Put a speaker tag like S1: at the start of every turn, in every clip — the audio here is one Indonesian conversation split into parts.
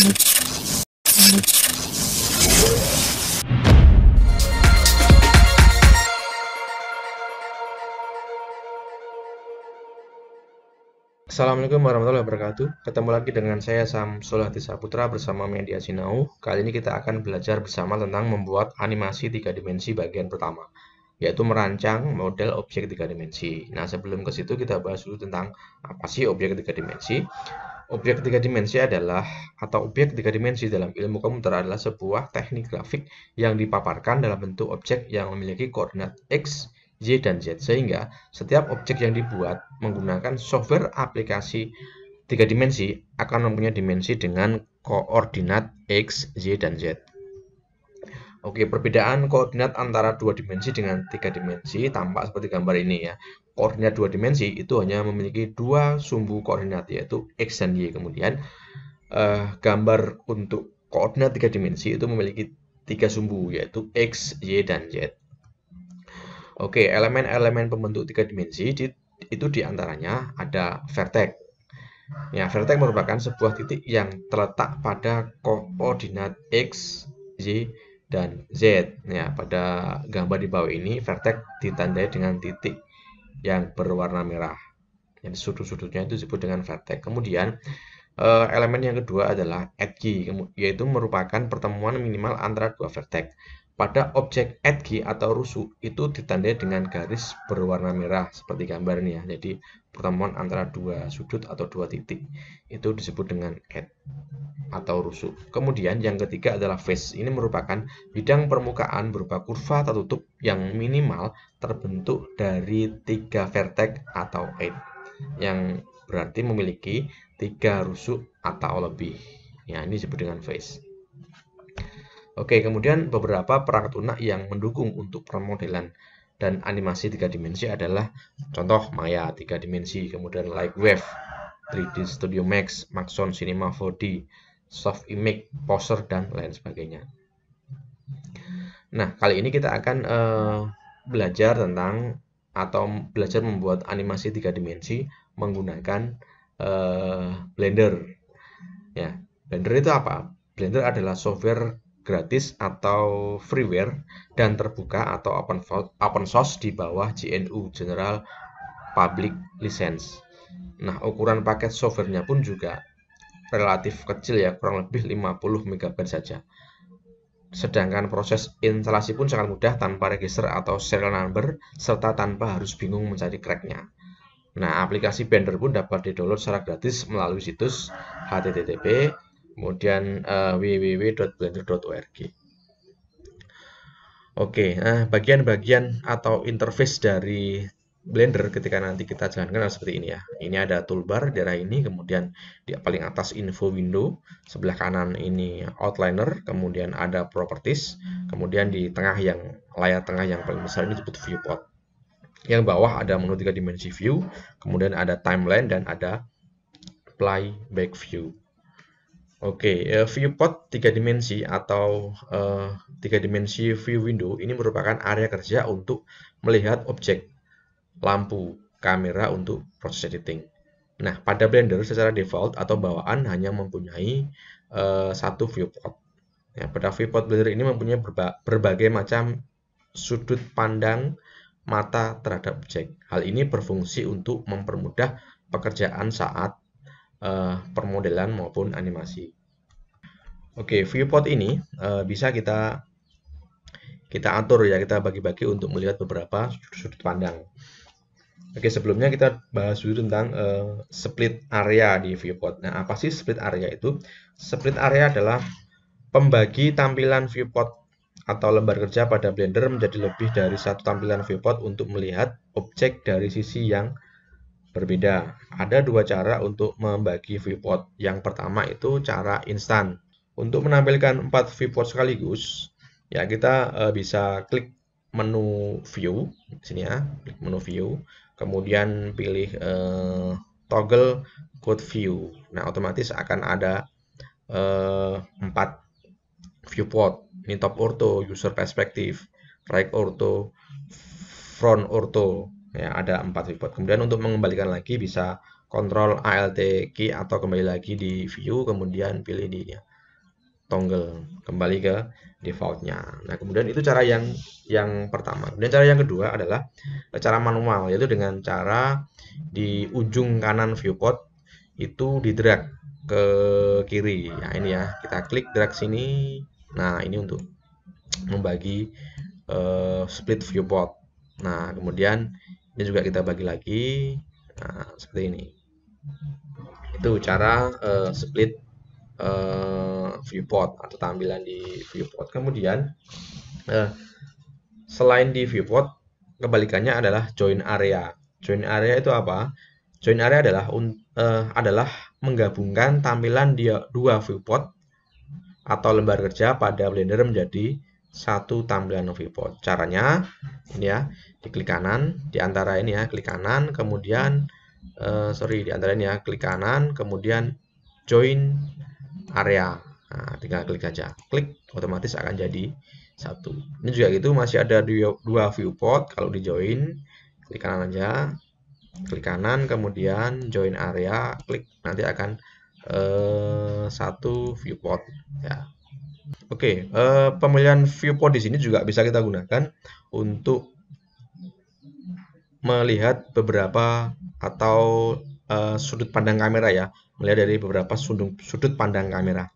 S1: Assalamualaikum warahmatullahi wabarakatuh. Ketemu lagi dengan saya Samsul Hadi Saputra bersama Media Sinau. Kali ini kita akan belajar bersama tentang membuat animasi 3 dimensi bagian pertama, yaitu merancang model objek 3 dimensi. Nah, sebelum ke situ kita bahas dulu tentang apa sih objek 3 dimensi. Objek 3 dimensi adalah atau objek 3 dimensi dalam ilmu komputer adalah sebuah teknik grafik yang dipaparkan dalam bentuk objek yang memiliki koordinat X, Y, dan Z, sehingga setiap objek yang dibuat menggunakan software aplikasi 3 dimensi akan mempunyai dimensi dengan koordinat X, Y, dan Z. Oke, perbedaan koordinat antara 2 dimensi dengan 3 dimensi tampak seperti gambar ini ya. Koordinat 2 dimensi itu hanya memiliki 2 sumbu koordinat, yaitu X dan Y. Kemudian gambar untuk koordinat 3 dimensi itu memiliki 3 sumbu, yaitu X, Y, dan Z. Oke, elemen-elemen pembentuk 3 dimensi itu diantaranya ada vertex. Ya, vertex merupakan sebuah titik yang terletak pada koordinat X, Y, dan Z. Ya, pada gambar di bawah ini, vertex ditandai dengan titik yang berwarna merah. Jadi sudut-sudutnya itu disebut dengan vertex. Kemudian, elemen yang kedua adalah edge, yaitu merupakan pertemuan minimal antara dua vertex. Pada objek edge atau rusuk itu ditandai dengan garis berwarna merah seperti gambar ini ya. Jadi pertemuan antara dua sudut atau dua titik itu disebut dengan edge atau rusuk. Kemudian yang ketiga adalah face. Ini merupakan bidang permukaan berupa kurva tertutup yang minimal terbentuk dari 3 vertex atau edge, yang berarti memiliki 3 rusuk atau lebih. Ya, ini disebut dengan face. Oke, kemudian beberapa perangkat lunak yang mendukung untuk pemodelan dan animasi 3 dimensi adalah contoh Maya 3 dimensi, kemudian Lightwave, 3D Studio Max, Maxon Cinema 4D, Softimage, Poser, dan lain sebagainya. Nah, kali ini kita akan belajar tentang atau belajar membuat animasi 3 dimensi menggunakan Blender. Ya, Blender itu apa? Blender adalah software gratis atau freeware dan terbuka atau open source di bawah GNU General Public License. Nah, ukuran paket softwarenya pun juga relatif kecil ya, kurang lebih 50 MB saja. Sedangkan proses instalasi pun sangat mudah tanpa register atau serial number serta tanpa harus bingung mencari cracknya. Nah, aplikasi Blender pun dapat di-download secara gratis melalui situs http kemudian www.blender.org. Oke, nah bagian-bagian atau interface dari Blender ketika nanti kita jalankan seperti ini ya. Ini ada toolbar daerah ini, kemudian di paling atas info window, sebelah kanan ini outliner, kemudian ada properties, kemudian di tengah yang layar tengah yang paling besar ini disebut viewport. Yang bawah ada menu 3 dimensi view, kemudian ada timeline dan ada playback view. Oke, viewport 3 dimensi atau 3 dimensi view window ini merupakan area kerja untuk melihat objek, lampu, kamera untuk proses editing. Nah, pada Blender secara default atau bawaan hanya mempunyai satu viewport. Ya, pada viewport Blender ini mempunyai berbagai macam sudut pandang mata terhadap objek. Hal ini berfungsi untuk mempermudah pekerjaan saat permodelan maupun animasi. Oke, viewport ini bisa kita atur ya, kita bagi-bagi untuk melihat beberapa sudut pandang. Oke, sebelumnya kita bahas dulu tentang split area di viewport. Nah, apa sih split area itu? Split area adalah pembagi tampilan viewport atau lembar kerja pada Blender menjadi lebih dari satu tampilan viewport untuk melihat objek dari sisi yang berbeda. Ada dua cara untuk membagi viewport. Yang pertama itu cara instan. Untuk menampilkan 4 viewport sekaligus, ya kita bisa klik menu view di sini ya, klik menu view, kemudian pilih toggle code view. Nah, otomatis akan ada 4 viewport. Ini top ortho, user perspective, right ortho, front ortho. Ya, ada 4 viewport. Kemudian untuk mengembalikan lagi bisa Ctrl Alt key atau kembali lagi di view, kemudian pilih di toggle kembali ke defaultnya. Nah, kemudian itu cara yang pertama. Kemudian cara yang kedua adalah cara manual, yaitu dengan cara di ujung kanan viewport itu di drag ke kiri. Nah, ini ya, kita klik drag sini. Nah, ini untuk membagi split viewport. Nah, kemudian ini juga kita bagi lagi. Nah, seperti ini. Itu cara split viewport atau tampilan di viewport. Kemudian selain di viewport, kebalikannya adalah join area. Join area itu apa? Join area adalah menggabungkan tampilan dua viewport atau lembar kerja pada Blender menjadi satu tampilan viewport. Caranya ini ya, diklik kanan, di antara ini ya, klik kanan, kemudian di antara ini ya, klik kanan, kemudian join area. Nah, tinggal klik saja, klik, otomatis akan jadi satu. Ini juga gitu, masih ada dua viewport. Kalau di join, klik kanan aja, klik kanan, kemudian join area, klik, nanti akan satu viewport ya. Oke, pemilihan viewport di sini juga bisa kita gunakan untuk melihat beberapa atau sudut pandang kamera ya, melihat dari beberapa sudut pandang kamera.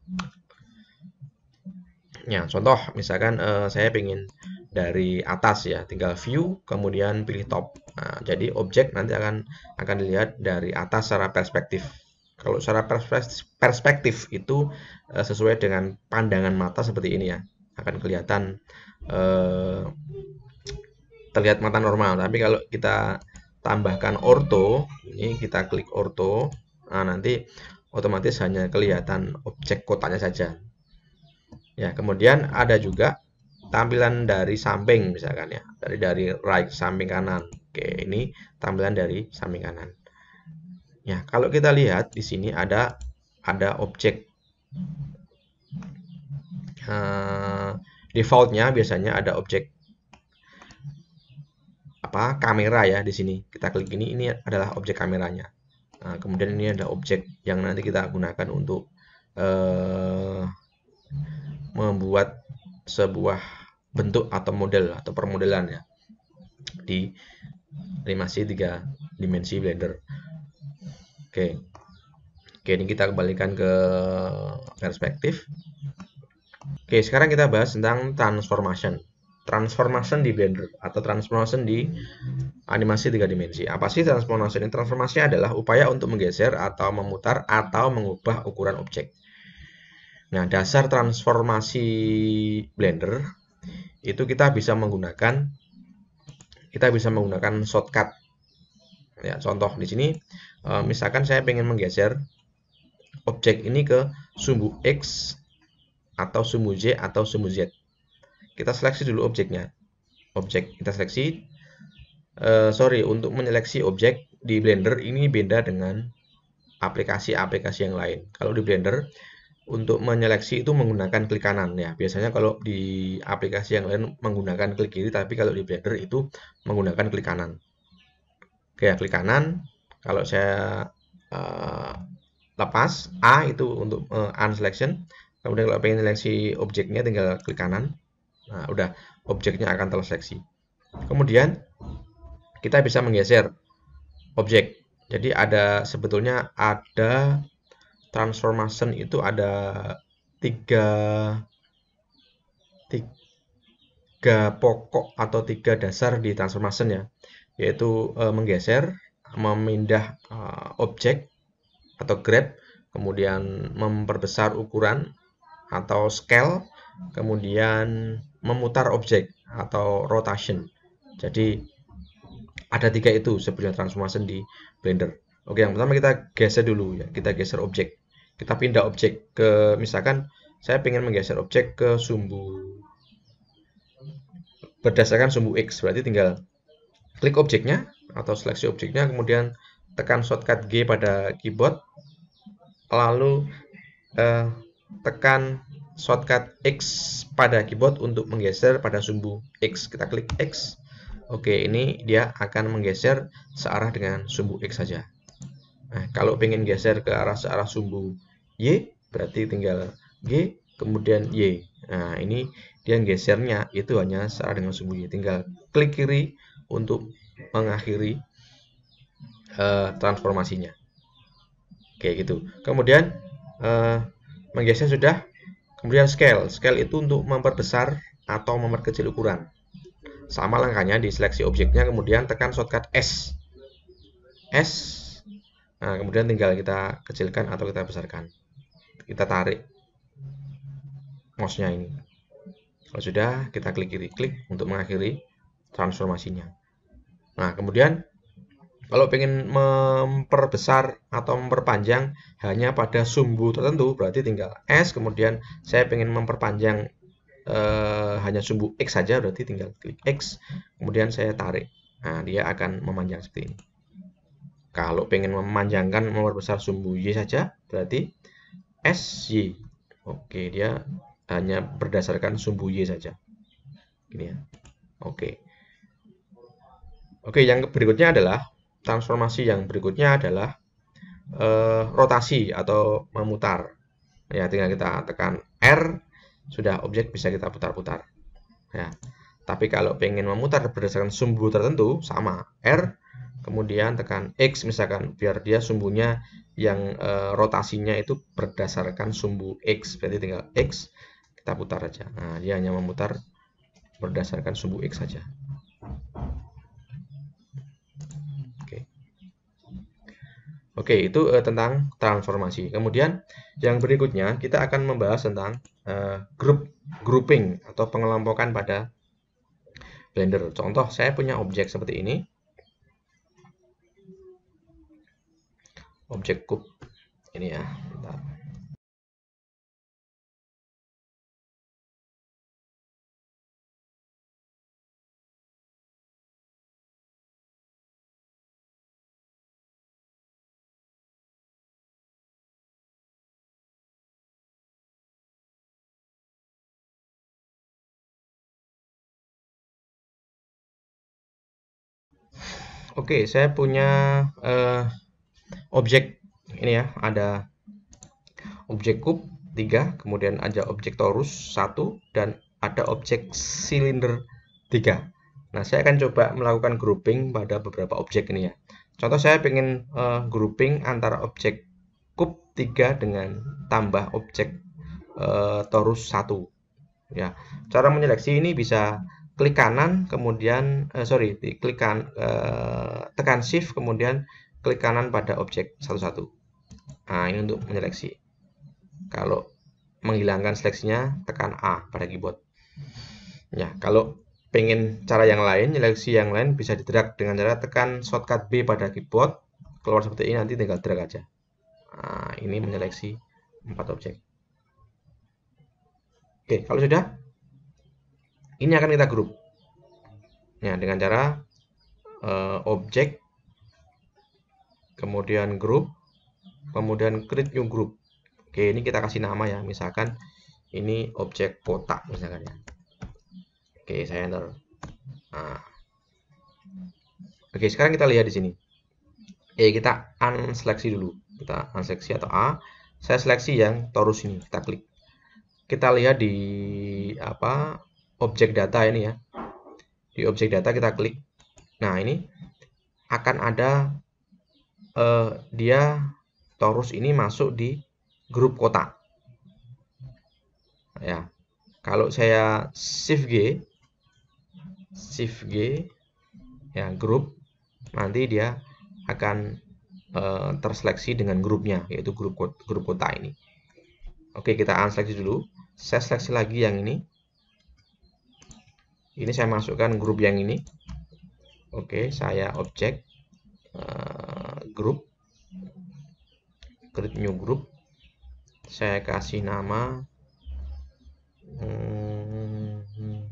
S1: Ya, contoh misalkan saya ingin dari atas ya, tinggal view kemudian pilih top. Nah, jadi objek nanti akan dilihat dari atas secara perspektif. Kalau secara perspektif itu sesuai dengan pandangan mata seperti ini ya, akan kelihatan terlihat mata normal. Tapi kalau kita tambahkan ortho, ini kita klik ortho, nah nanti otomatis hanya kelihatan objek kotaknya saja. Ya, kemudian ada juga tampilan dari samping misalkan ya, dari right samping kanan. Oke, ini tampilan dari samping kanan. Ya, kalau kita lihat di sini ada objek defaultnya biasanya ada objek kamera ya di sini. Kita klik ini adalah objek kameranya. Nah, kemudian ini ada objek yang nanti kita gunakan untuk membuat sebuah bentuk atau model atau permodelan ya di animasi 3 dimensi Blender. Oke, ini kita kembalikan ke perspektif. Oke, sekarang kita bahas tentang transformation. Transformation di Blender atau transformation di animasi 3 dimensi. Apa sih transformation? Transformasi adalah upaya untuk menggeser atau memutar atau mengubah ukuran objek. Nah, dasar transformasi Blender itu kita bisa menggunakan shortcut. Ya, contoh di sini misalkan saya ingin menggeser objek ini ke sumbu X atau sumbu Y atau sumbu Z. Kita seleksi dulu objeknya. Objek kita seleksi. Untuk menyeleksi objek di Blender ini beda dengan aplikasi-aplikasi yang lain. Kalau di Blender untuk menyeleksi itu menggunakan klik kanan ya. Biasanya kalau di aplikasi yang lain menggunakan klik kiri, tapi kalau di Blender itu menggunakan klik kanan. Oke, klik kanan. Kalau saya lepas A itu untuk unselection. Kemudian kalau pengen seleksi objeknya tinggal klik kanan. Nah, udah objeknya akan terseleksi. Kemudian kita bisa menggeser objek. Jadi sebetulnya ada transformation itu ada tiga pokok atau 3 dasar di transformation ya, yaitu menggeser, memindah objek atau grab, kemudian memperbesar ukuran atau scale, kemudian memutar objek atau rotation. Jadi ada 3 itu sebetulnya transformation di Blender. Oke, yang pertama kita geser dulu ya, kita geser objek. Kita pindah objek ke, misalkan saya ingin menggeser objek ke sumbu berdasarkan sumbu X, berarti tinggal klik objeknya atau seleksi objeknya, kemudian tekan shortcut G pada keyboard, lalu tekan shortcut X pada keyboard untuk menggeser pada sumbu X. Kita klik X. Oke, ini dia akan menggeser searah dengan sumbu X saja. Nah, kalau pengen geser ke searah sumbu Y, berarti tinggal G, kemudian Y. Nah, ini dia gesernya itu hanya searah dengan sumbu Y. Tinggal klik kiri untuk mengakhiri transformasinya. Kayak gitu. Kemudian menggeser sudah. Kemudian scale. Scale itu untuk memperbesar atau memperkecil ukuran. Sama langkahnya, di seleksi objeknya, kemudian tekan shortcut S. S. Nah, kemudian tinggal kita kecilkan atau kita besarkan. Kita tarik mouse-nya ini. Kalau sudah, kita klik kiri, klik untuk mengakhiri transformasinya. Nah, kemudian kalau ingin memperbesar atau memperpanjang hanya pada sumbu tertentu, berarti tinggal S, kemudian saya ingin memperpanjang hanya sumbu X saja, berarti tinggal klik X, kemudian saya tarik. Nah, dia akan memanjang seperti ini. Kalau pengen memanjangkan, memperbesar sumbu Y saja, berarti SY. Oke, dia hanya berdasarkan sumbu Y saja. Ini ya. Oke. Oke, yang berikutnya adalah transformasi yang berikutnya adalah rotasi atau memutar. Ya, tinggal kita tekan R, sudah objek bisa kita putar-putar. Ya. Tapi kalau pengen memutar berdasarkan sumbu tertentu, sama R, kemudian tekan X misalkan, biar dia sumbunya yang rotasinya itu berdasarkan sumbu X, berarti tinggal X kita putar aja. Nah, dia hanya memutar berdasarkan sumbu X saja. Oke, itu tentang transformasi. Kemudian yang berikutnya kita akan membahas tentang grouping atau pengelompokan pada Blender. Contoh, saya punya objek seperti ini. Objek cube ini ya. Bentar. Oke, saya punya objek ini ya, ada objek cube 3, kemudian ada objek torus 1, dan ada objek silinder 3. Nah, saya akan coba melakukan grouping pada beberapa objek ini ya. Contoh, saya ingin grouping antara objek cube 3 dengan tambah objek torus 1. Ya, cara menyeleksi ini bisa klik kanan, kemudian tekan shift, kemudian klik kanan pada objek satu-satu. Nah, ini untuk menyeleksi. Kalau menghilangkan seleksinya, tekan A pada keyboard. Ya, kalau pengen cara yang lain, menyeleksi yang lain, bisa didrag dengan cara tekan shortcut B pada keyboard, keluar seperti ini, nanti tinggal drag aja. Nah, ini menyeleksi 4 objek. Oke, kalau sudah, ini akan kita grup. Ya, dengan cara objek, kemudian group, kemudian create new group. Oke, ini kita kasih nama ya, misalkan ini objek kotak misalkan ya. Oke, saya enter. Nah. Oke, sekarang kita lihat di sini. Kita unseleksi dulu. Kita unseleksi atau A. Saya seleksi yang torus ini, kita klik. Kita lihat di objek data ini ya. Di objek data kita klik. Nah, ini akan ada dia torus ini masuk di grup kotak. Ya. Kalau saya shift G ya, grup, nanti dia akan terseleksi dengan grupnya, yaitu grup kotak ini. Oke, kita unseleksi dulu. Saya seleksi lagi yang ini. Ini saya masukkan grup yang ini. Oke, saya objek grup, create new group. Saya kasih nama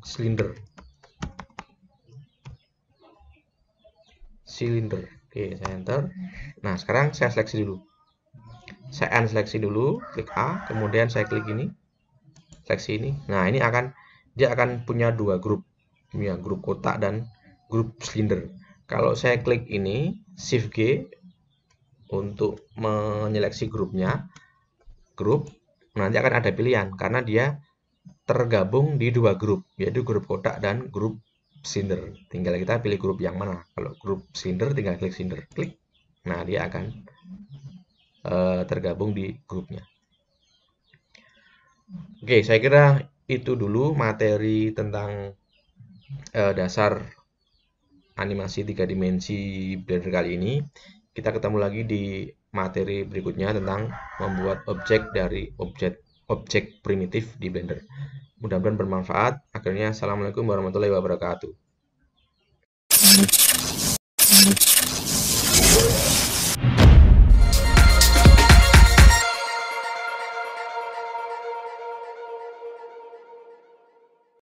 S1: silinder. Oke, saya enter. Nah, sekarang saya seleksi dulu. Saya unseleksi dulu, klik A, kemudian saya klik ini, seleksi ini. Nah, ini dia akan punya dua grup, ya, grup kotak dan grup silinder. Kalau saya klik ini, shift G untuk menyeleksi grupnya, nanti akan ada pilihan karena dia tergabung di 2 grup, yaitu grup kotak dan grup Cinder. Tinggal kita pilih grup yang mana. Kalau grup Cinder, tinggal klik Cinder, klik. Nah, dia akan tergabung di grupnya. Oke, saya kira itu dulu materi tentang dasar animasi 3 dimensi Blender kali ini. Kita ketemu lagi di materi berikutnya tentang membuat objek dari objek primitif di Blender. Mudah-mudahan bermanfaat. Akhirnya, assalamualaikum warahmatullahi wabarakatuh.